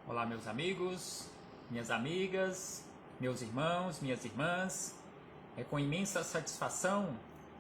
Olá, meus amigos, minhas amigas, meus irmãos, minhas irmãs. É com imensa satisfação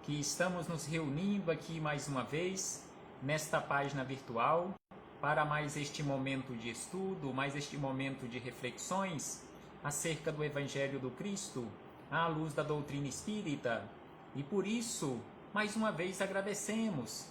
que estamos nos reunindo aqui mais uma vez nesta página virtual para mais este momento de estudo, mais este momento de reflexões acerca do Evangelho do Cristo à luz da doutrina espírita. E por isso, mais uma vez agradecemos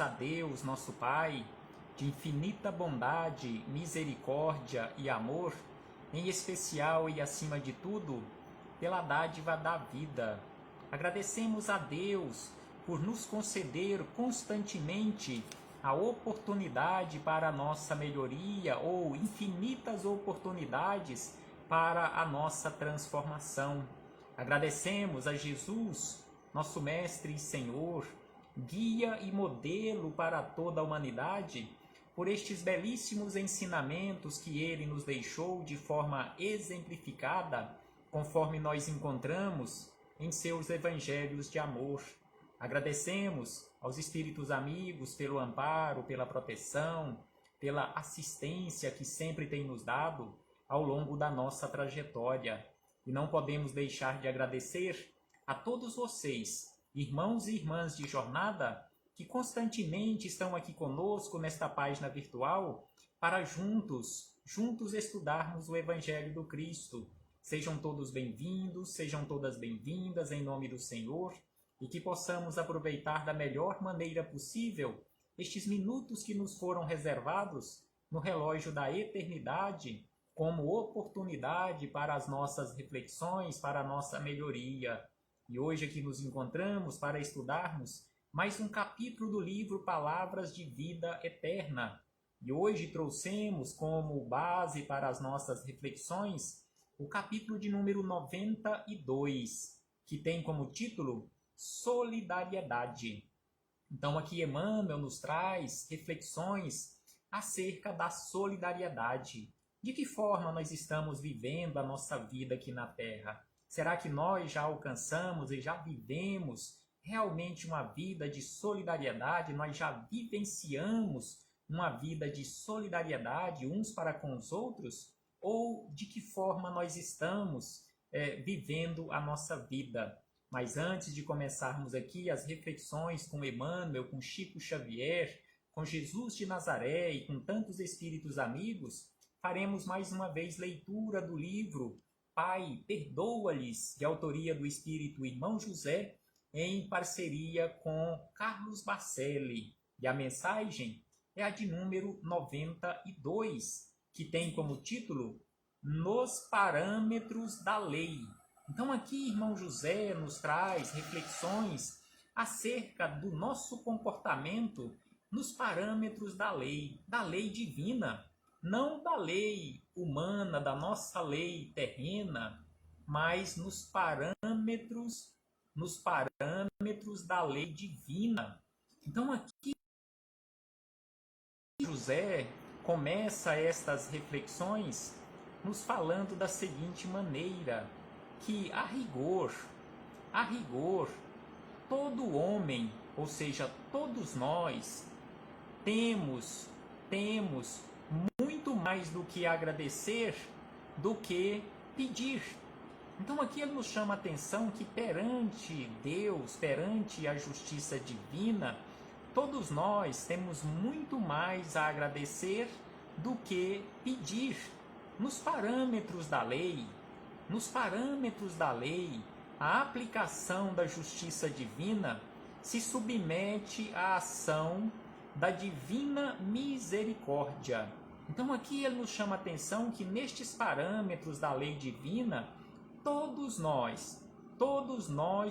a Deus, nosso Pai, de infinita bondade, misericórdia e amor, em especial e acima de tudo, pela dádiva da vida. Agradecemos a Deus por nos conceder constantemente a oportunidade para a nossa melhoria ou infinitas oportunidades para a nossa transformação. Agradecemos a Jesus, nosso Mestre e Senhor, guia e modelo para toda a humanidade, por estes belíssimos ensinamentos que ele nos deixou de forma exemplificada, conforme nós encontramos em seus evangelhos de amor. Agradecemos aos espíritos amigos pelo amparo, pela proteção, pela assistência que sempre tem nos dado ao longo da nossa trajetória. E não podemos deixar de agradecer a todos vocês, irmãos e irmãs de jornada, que constantemente estão aqui conosco nesta página virtual para juntos estudarmos o Evangelho do Cristo. Sejam todos bem-vindos, sejam todas bem-vindas em nome do Senhor, e que possamos aproveitar da melhor maneira possível estes minutos que nos foram reservados no relógio da eternidade como oportunidade para as nossas reflexões, para a nossa melhoria. E hoje aqui nos encontramos para estudarmos mais um capítulo do livro Palavras de Vida Eterna. E hoje trouxemos como base para as nossas reflexões o capítulo de número 92, que tem como título Solidariedade. Então aqui Emmanuel nos traz reflexões acerca da solidariedade. De que forma nós estamos vivendo a nossa vida aqui na Terra? Será que nós já alcançamos e já vivemos realmente uma vida de solidariedade? Nós já vivenciamos uma vida de solidariedade uns para com os outros? Ou de que forma nós estamos vivendo a nossa vida? Mas antes de começarmos aqui as reflexões com Emmanuel, com Chico Xavier, com Jesus de Nazaré e com tantos espíritos amigos, faremos mais uma vez leitura do livro Pai, Perdoa-lhes, de autoria do espírito Irmão José, em parceria com Carlos Bacelli. E a mensagem é a de número 92, que tem como título Nos Parâmetros da Lei. Então aqui Irmão José nos traz reflexões acerca do nosso comportamento nos parâmetros da lei divina, não da lei humana, da nossa lei terrena, mas nos parâmetros da lei divina. Então aqui José começa estas reflexões nos falando da seguinte maneira, que a rigor, todo homem, ou seja, todos nós, temos muito mais do que agradecer do que pedir. Então aqui ele nos chama a atenção que perante Deus, perante a justiça divina, todos nós temos muito mais a agradecer do que pedir. Nos parâmetros da lei, a aplicação da justiça divina se submete à ação da divina misericórdia. Então aqui ele nos chama a atenção que nestes parâmetros da lei divina, todos nós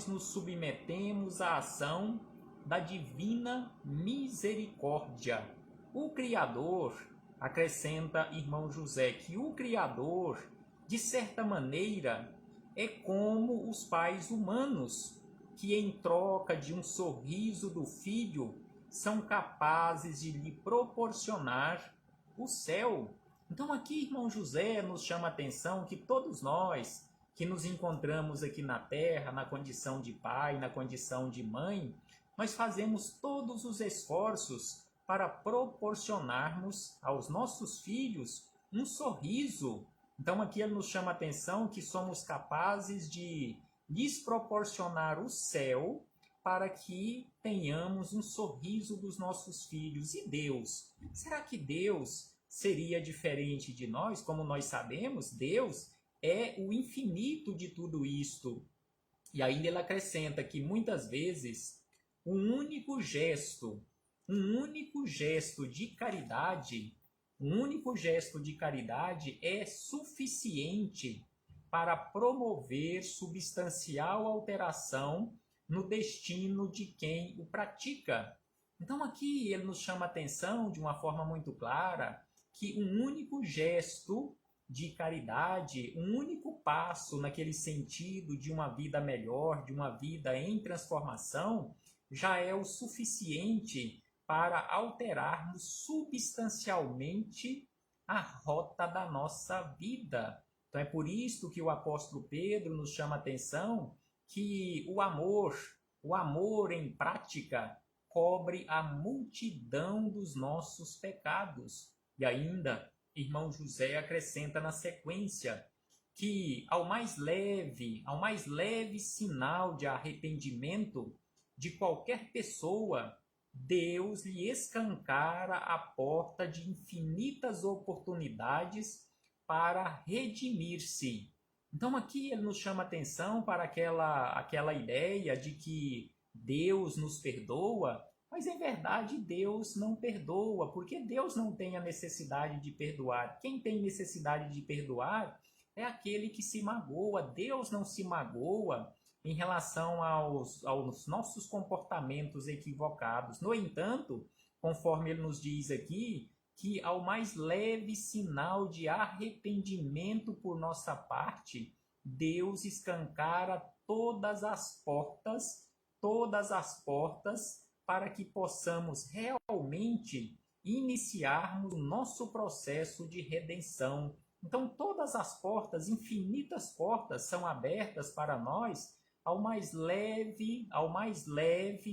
nos submetemos à ação da divina misericórdia. O Criador, acrescenta Irmão José, que o Criador, de certa maneira, é como os pais humanos, que em troca de um sorriso do filho, são capazes de lhe proporcionar o céu. Então aqui Irmão José nos chama a atenção que todos nós que nos encontramos aqui na Terra, na condição de pai, na condição de mãe, nós fazemos todos os esforços para proporcionarmos aos nossos filhos um sorriso. Então aqui ele nos chama a atenção que somos capazes de lhes proporcionar o céu para que tenhamos um sorriso dos nossos filhos. E Deus? Será que Deus seria diferente de nós? Como nós sabemos, Deus é o infinito de tudo isto. E ainda ele acrescenta que muitas vezes um único gesto de caridade é suficiente para promover substancial alteração no destino de quem o pratica. Então aqui ele nos chama a atenção de uma forma muito clara que um único gesto de caridade, um único passo naquele sentido de uma vida melhor, de uma vida em transformação, já é o suficiente para alterarmos substancialmente a rota da nossa vida. Então é por isso que o apóstolo Pedro nos chama a atenção que o amor em prática cobre a multidão dos nossos pecados. E ainda, irmão José acrescenta na sequência que ao mais leve sinal de arrependimento de qualquer pessoa, Deus lhe escancara a porta de infinitas oportunidades para redimir-se. Então aqui ele nos chama atenção para aquela ideia de que Deus nos perdoa, mas em verdade Deus não perdoa, porque Deus não tem a necessidade de perdoar. Quem tem necessidade de perdoar é aquele que se magoa. Deus não se magoa em relação aos nossos comportamentos equivocados. No entanto, conforme ele nos diz aqui, que ao mais leve sinal de arrependimento por nossa parte, Deus escancara todas as portas para que possamos realmente iniciarmos o nosso processo de redenção. Então todas as portas, infinitas portas, são abertas para nós ao mais leve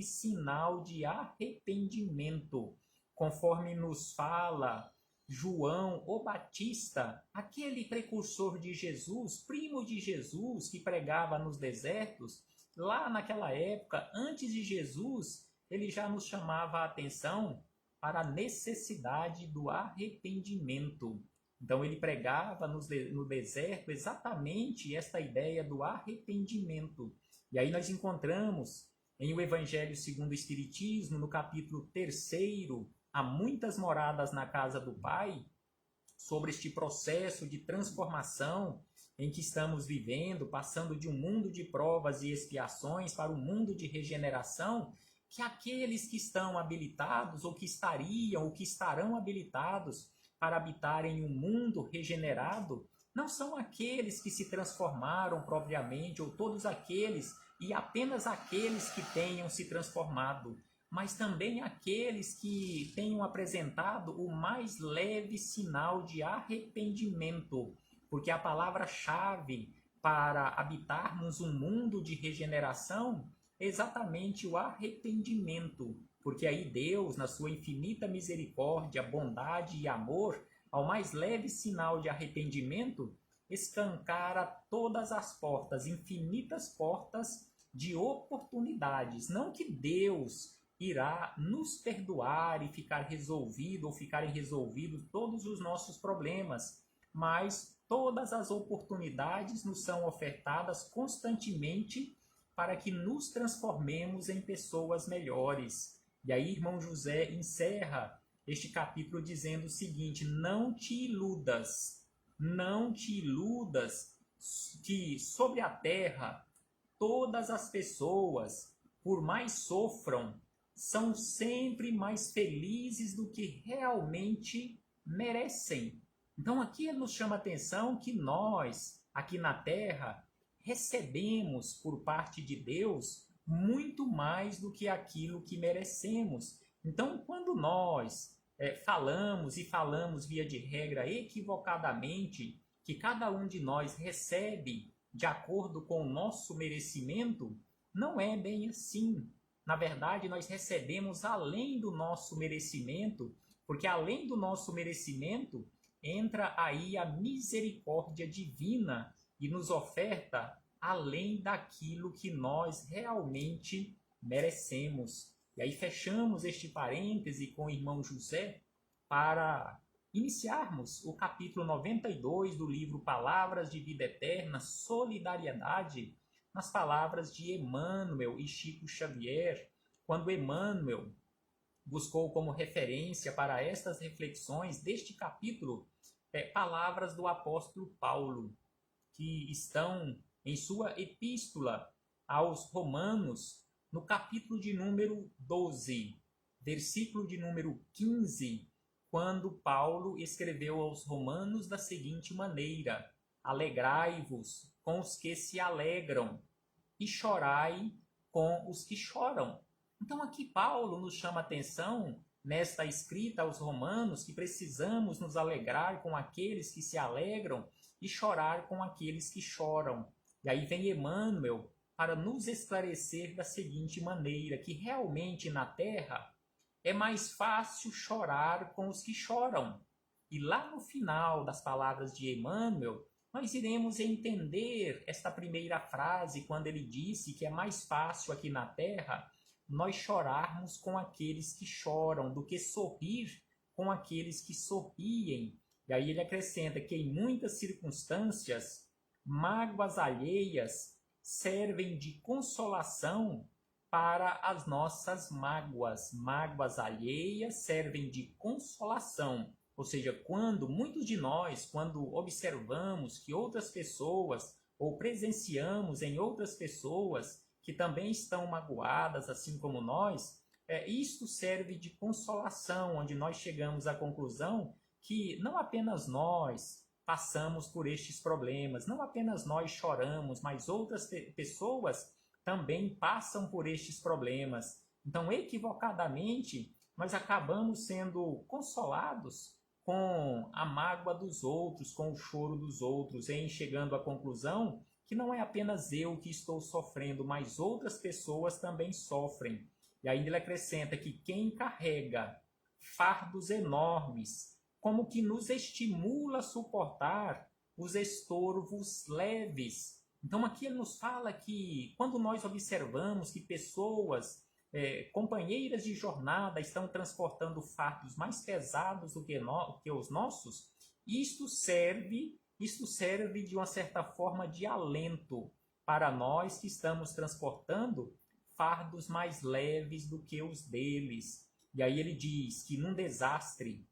sinal de arrependimento. Conforme nos fala João o Batista, aquele precursor de Jesus, primo de Jesus, que pregava nos desertos, lá naquela época, antes de Jesus, ele já nos chamava a atenção para a necessidade do arrependimento. Então ele pregava no deserto exatamente esta ideia do arrependimento. E aí nós encontramos em o Evangelho segundo o Espiritismo, no capítulo 3º, Há muitas moradas na casa do Pai, sobre este processo de transformação em que estamos vivendo, passando de um mundo de provas e expiações para um mundo de regeneração, que aqueles que estão habilitados, ou que estariam, ou que estarão habilitados para habitarem um mundo regenerado, não são aqueles que se transformaram propriamente, ou todos aqueles, e apenas aqueles que tenham se transformado, mas também aqueles que tenham apresentado o mais leve sinal de arrependimento, porque a palavra-chave para habitarmos um mundo de regeneração é exatamente o arrependimento, porque aí Deus, na sua infinita misericórdia, bondade e amor, ao mais leve sinal de arrependimento, escancara todas as portas, infinitas portas de oportunidades. Não que Deus irá nos perdoar e ficar resolvido ou ficarem resolvidos todos os nossos problemas, mas todas as oportunidades nos são ofertadas constantemente para que nos transformemos em pessoas melhores. E aí, irmão José encerra este capítulo dizendo o seguinte: não te iludas que sobre a terra todas as pessoas, por mais sofram, são sempre mais felizes do que realmente merecem. Então aqui ele nos chama a atenção que nós, aqui na Terra, recebemos por parte de Deus muito mais do que aquilo que merecemos. Então quando nós falamos via de regra equivocadamente que cada um de nós recebe de acordo com o nosso merecimento, não é bem assim. na verdade, nós recebemos além do nosso merecimento, porque além do nosso merecimento, entra aí a misericórdia divina e nos oferta além daquilo que nós realmente merecemos. E aí fechamos este parêntese com o irmão José para iniciarmos o capítulo 92 do livro Palavras de Vida Eterna, Solidariedade, nas palavras de Emmanuel e Chico Xavier, quando Emmanuel buscou como referência para estas reflexões deste capítulo palavras do apóstolo Paulo, que estão em sua epístola aos Romanos, no capítulo de número 12, versículo de número 15, quando Paulo escreveu aos Romanos da seguinte maneira: alegrai-vos com os que se alegram e chorai com os que choram. Então aqui Paulo nos chama a atenção, nesta escrita aos Romanos, que precisamos nos alegrar com aqueles que se alegram e chorar com aqueles que choram. E aí vem Emmanuel para nos esclarecer da seguinte maneira, que realmente na Terra é mais fácil chorar com os que choram. E lá no final das palavras de Emmanuel, nós iremos entender esta primeira frase, quando ele disse que é mais fácil aqui na Terra nós chorarmos com aqueles que choram do que sorrir com aqueles que sorriem. E aí ele acrescenta que em muitas circunstâncias, mágoas alheias servem de consolação para as nossas mágoas. Mágoas alheias servem de consolação. Ou seja, quando muitos de nós, quando observamos que outras pessoas ou presenciamos em outras pessoas que também estão magoadas, assim como nós, isto serve de consolação, onde nós chegamos à conclusão que não apenas nós passamos por estes problemas, não apenas nós choramos, mas outras pessoas também passam por estes problemas. Então, equivocadamente, nós acabamos sendo consolados com a mágoa dos outros, com o choro dos outros, em chegando à conclusão que não é apenas eu que estou sofrendo, mas outras pessoas também sofrem. E ainda ele acrescenta que quem carrega fardos enormes, como que nos estimula a suportar os estorvos leves. Então aqui ele nos fala que quando nós observamos que pessoas, companheiras de jornada, estão transportando fardos mais pesados do que os nossos, isto serve de uma certa forma de alento para nós que estamos transportando fardos mais leves do que os deles. E aí ele diz que num desastre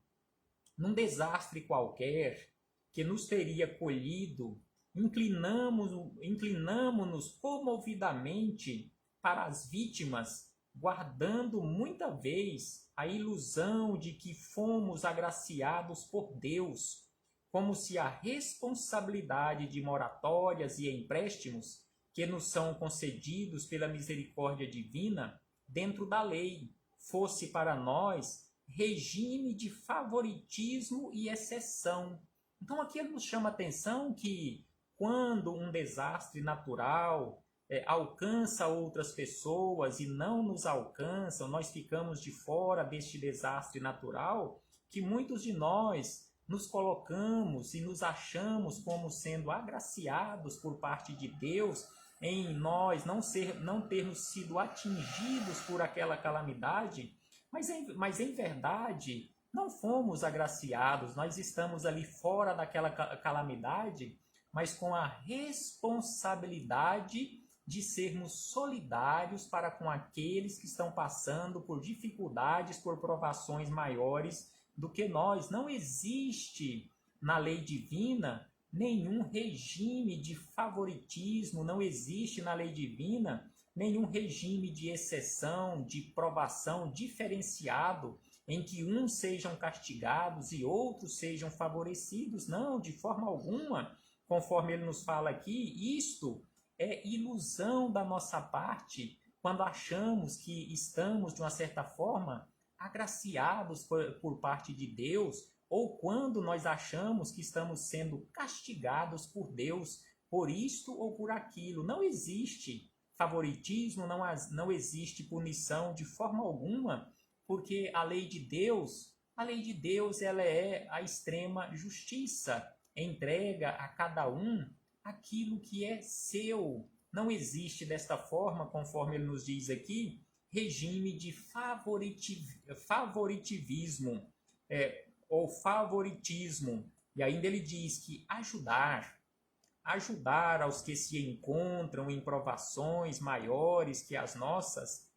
qualquer que nos teria colhido, inclinamo-nos comovidamente para as vítimas, guardando muita vez a ilusão de que fomos agraciados por Deus, como se a responsabilidade de moratórias e empréstimos que nos são concedidos pela misericórdia divina dentro da lei fosse para nós regime de favoritismo e exceção. Então aqui ele nos chama a atenção que quando um desastre natural alcança outras pessoas e não nos alcança, nós ficamos de fora deste desastre natural, que muitos de nós nos colocamos e nos achamos como sendo agraciados por parte de Deus em nós não termos sido atingidos por aquela calamidade, mas em verdade não fomos agraciados, nós estamos ali fora daquela calamidade, mas com a responsabilidade de sermos solidários para com aqueles que estão passando por dificuldades, por provações maiores do que nós. Não existe na lei divina nenhum regime de favoritismo, não existe na lei divina nenhum regime de exceção, de provação diferenciado, em que uns sejam castigados e outros sejam favorecidos. Não, de forma alguma, conforme ele nos fala aqui, isto é ilusão da nossa parte, quando achamos que estamos, de uma certa forma, agraciados por parte de Deus, ou quando nós achamos que estamos sendo castigados por Deus por isto ou por aquilo. Não existe favoritismo, não existe punição de forma alguma, porque a lei de Deus ela é a extrema justiça, entrega a cada um aquilo que é seu. Não existe desta forma, conforme ele nos diz aqui, regime de favoritivismo ou favoritismo. E ainda ele diz que ajudar aos que se encontram em provações maiores que as nossas,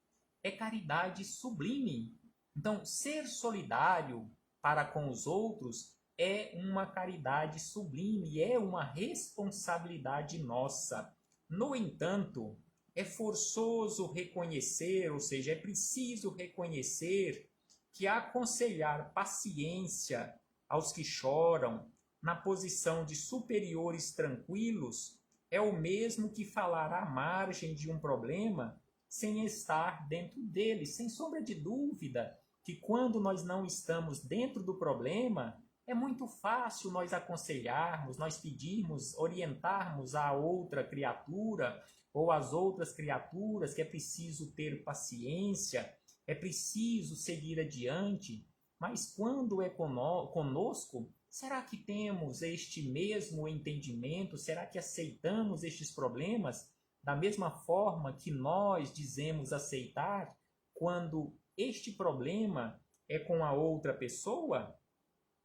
é caridade sublime. Então, ser solidário para com os outros é uma caridade sublime, é uma responsabilidade nossa. No entanto, é forçoso reconhecer, ou seja, é preciso reconhecer que aconselhar paciência aos que choram, na posição de superiores tranquilos, é o mesmo que falar à margem de um problema sem estar dentro dele. Sem sombra de dúvida que quando nós não estamos dentro do problema, é muito fácil nós aconselharmos, nós pedirmos, orientarmos a outra criatura ou as outras criaturas que é preciso ter paciência, é preciso seguir adiante. Mas quando é conosco, será que temos este mesmo entendimento? Será que aceitamos estes problemas da mesma forma que nós dizemos aceitar quando este problema é com a outra pessoa?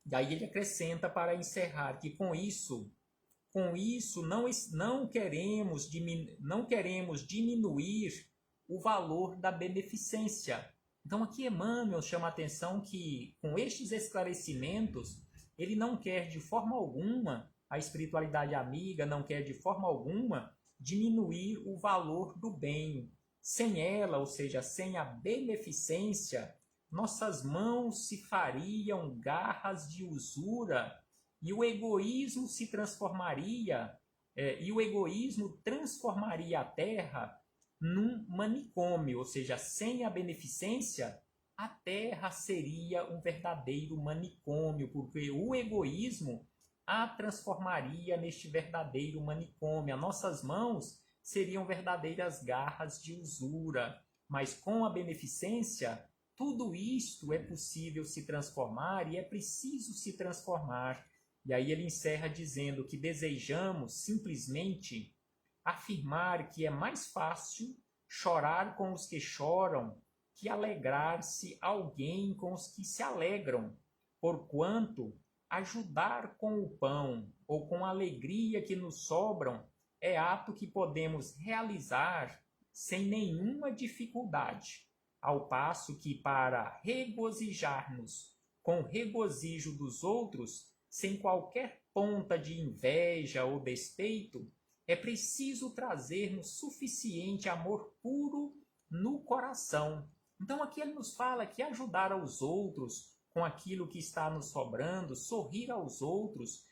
Daí ele acrescenta para encerrar que com isso não queremos diminuir o valor da beneficência. Então aqui Emmanuel chama a atenção que com estes esclarecimentos ele não quer de forma alguma, a espiritualidade amiga não quer de forma alguma diminuir o valor do bem. Sem ela, ou seja, sem a beneficência, nossas mãos se fariam garras de usura e o egoísmo se transformaria, transformaria a terra num manicômio, ou seja, sem a beneficência, a terra seria um verdadeiro manicômio, porque o egoísmo a transformaria neste verdadeiro manicômio. As nossas mãos seriam verdadeiras garras de usura, mas com a beneficência, tudo isto é possível se transformar e é preciso se transformar. E aí ele encerra dizendo que desejamos simplesmente afirmar que é mais fácil chorar com os que choram que alegrar-se alguém com os que se alegram, porquanto ajudar com o pão ou com a alegria que nos sobram é ato que podemos realizar sem nenhuma dificuldade, ao passo que para regozijar-nos com o regozijo dos outros, sem qualquer ponta de inveja ou despeito, é preciso trazermos suficiente amor puro no coração. Então aqui ele nos fala que ajudar aos outros com aquilo que está nos sobrando, sorrir aos outros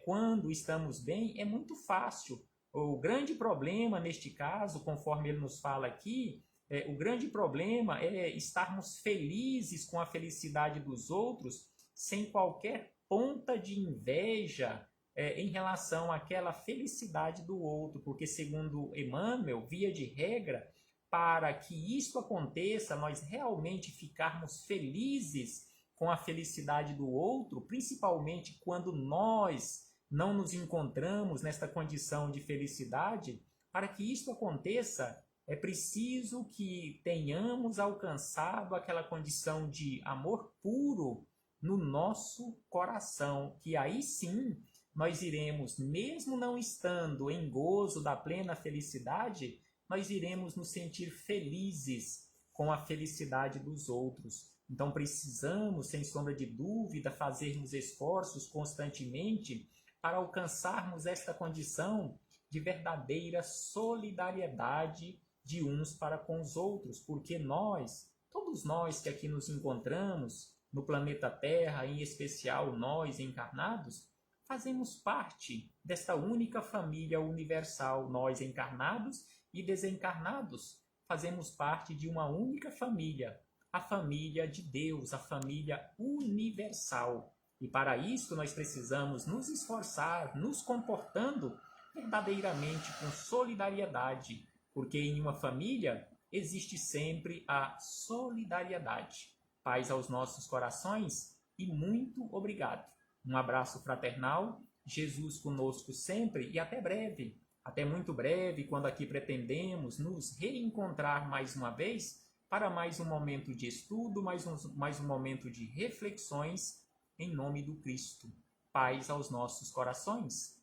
quando estamos bem, é muito fácil. O grande problema neste caso, conforme ele nos fala aqui, o grande problema é estarmos felizes com a felicidade dos outros sem qualquer ponta de inveja em relação àquela felicidade do outro, porque segundo Emmanuel, via de regra, para que isso aconteça, nós realmente ficarmos felizes com a felicidade do outro, principalmente quando nós não nos encontramos nesta condição de felicidade, para que isso aconteça, é preciso que tenhamos alcançado aquela condição de amor puro no nosso coração, que aí sim nós iremos, mesmo não estando em gozo da plena felicidade, nós iremos nos sentir felizes com a felicidade dos outros. Então precisamos, sem sombra de dúvida, fazermos esforços constantemente para alcançarmos esta condição de verdadeira solidariedade de uns para com os outros, porque todos nós que aqui nos encontramos no planeta Terra, em especial nós encarnados, fazemos parte desta única família universal, nós encarnados e desencarnados, fazemos parte de uma única família, a família de Deus, a família universal. E para isso nós precisamos nos esforçar, nos comportando verdadeiramente com solidariedade, porque em uma família existe sempre a solidariedade. Paz aos nossos corações e muito obrigado. Um abraço fraternal, Jesus conosco sempre e até breve. Até muito breve, quando aqui pretendemos nos reencontrar mais uma vez para mais um momento de estudo, mais um momento de reflexões em nome do Cristo. Paz aos nossos corações.